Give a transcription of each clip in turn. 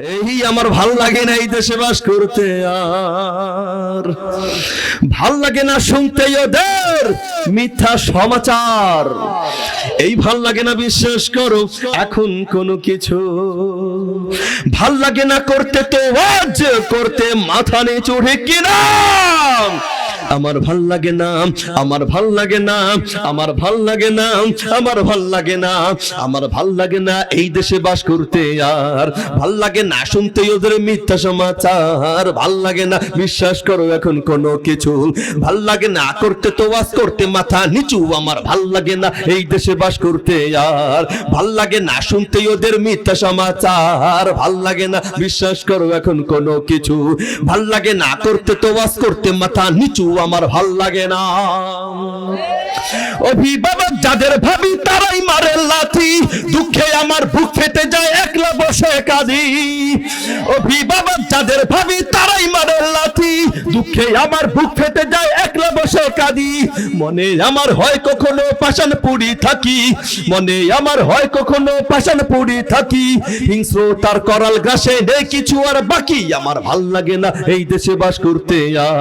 এই আমার ভাল লাগে না এই দেশে বাস করতে, আর ভাল লাগে না শুনতে ওদের মিথ্যা সমাচার, এই ভাল লাগে না বিশ্বাস করো এখন কোনো কিছু, ভাল লাগে না করতে তো আজ করতে মাথা নিচু, ঠিক কিনা? আমার ভাল লাগে না, আমার ভাল লাগে না, আমার ভাল লাগে না, আমার ভাল লাগে না, আমার ভাল লাগে না এই দেশে বাস করতে, আর ভাল লাগে না শুনতে ওদের মিথ্যা সমাচার, ভাল লাগে না বিশ্বাস করো এখন কোনো কিছু, ভাল লাগে না করতে তো ওয়াজ করতে মাথা নিচু, আমার ভাল লাগে না এই দেশে বাস করতে, আর ভাল লাগে না শুনতে ওদের মিথ্যা সমাচার, ভাল লাগে না বিশ্বাস করো এখন কোনো কিছু, ভাল লাগে না করতে তো ওয়াজ করতে মাথা নিচু, আমার ভাল লাগে না। অভিভাবক যাদের ভাবি তারাই মারে লাথি, দুঃখে আমার বুক ফেটে যায় একলা বসে কাঁদি, অভিভাবক যাদের ভাবি তারাই মারে লাথি, দুঃখে আমার বুক ফেটে যায় একলা বসে কাঁদি, মনে আমার হয় কখনো পাষাণ পুড়ি থাকি, মনে আমার হয় কখনো পাষাণ পুড়ি থাকি, হিংস্রতার করাল গ্রাসে নেই কিছু আর বাকি, আমার ভাল লাগে না এই দেশে বাস করতে,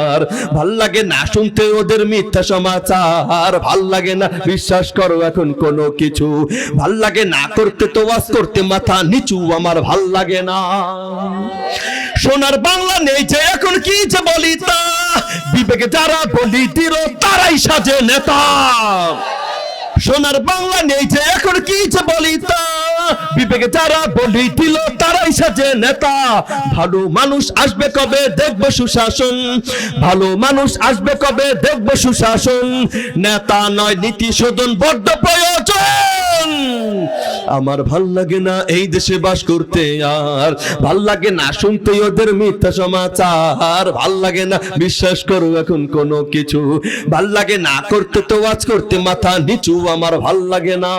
আর ভাল লাগে না শুনতে ওদের মিথ্যা সমাচার, ভাল লাগে না বিশ্বাস করো এখন কোনো কিছু, ভাল লাগে না করতে তো ওয়াজ করতে মাথা নিচু, আমার ভাল লাগে না। সোনার বাংলা নেই যে এখন কি যে বলি তা, বিবেকে যারা বলি দিল তারাই সাজে নেতা, সোনার বাংলা নেই যে এখন কি যে বলি তা, বিবেকে যারা বলি দিল তারাই সাজে নেতা, ভালো মানুষ আসবে কবে দেখবো সুশাসন, ভালো মানুষ আসবে কবে দেখবো সুশাসন, নেতা নয় নীতি শোধন বড্ড প্রয়োজন, আমার ভাল লাগে না এই দেশে বাস করতে, আর ভাল লাগে না শুনতে ওদের মিথ্যা সমাচার, ভাল লাগে না বিশ্বাস করো এখন কোনো কিছু, ভাল লাগে না করতে তো ওয়াজ করতে মাথা নিচু, আমার ভাল লাগে না।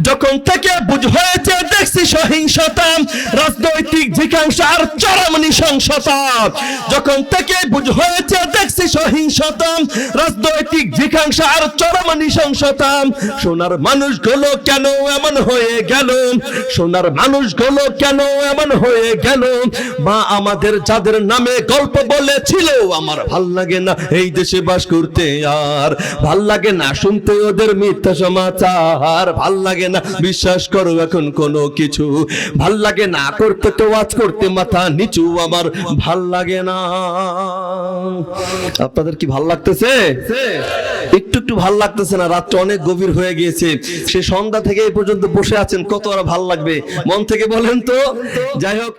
যখন থেকে বুঝ হয়েছে দেখছি সহিংসতা, রাজনৈতিক জিজ্ঞাসার চরম নৃশংসতা, যখন থেকে বুঝ হয়েছে দেখছি সহিংসতা, রাজনৈতিক জিজ্ঞাসার চরম নৃশংসতা, সোনার মানুষগুলো কেন এমন হয়ে গেল, সোনার মানুষগুলো কেন এমন হয়ে গেল, মা আমাদের যাদের নামে গল্প বলেছিল, আমার ভাল লাগে না এই দেশে বাস করতে, আর ভাল লাগে না শুনতে ওদের মিথ্যা সমাচার, ভাল লাগে না বিশ্বাস করো এখন কোনো কিছু, ভাল লাগে না করতে তো ওয়াজ করতে মাথা নিচু, আমার ভাল লাগে না। আপনাদের কি ভাল লাগতেছে? একটু একটু ভাল লাগতেছে না? রাতটা অনেক গভীর হয়ে গিয়েছে, সে সন্ধ্যা থেকে এই পর্যন্ত বসে আছেন, কত আর ভাল লাগবে মন থেকে বলেন তো? যাই হোক।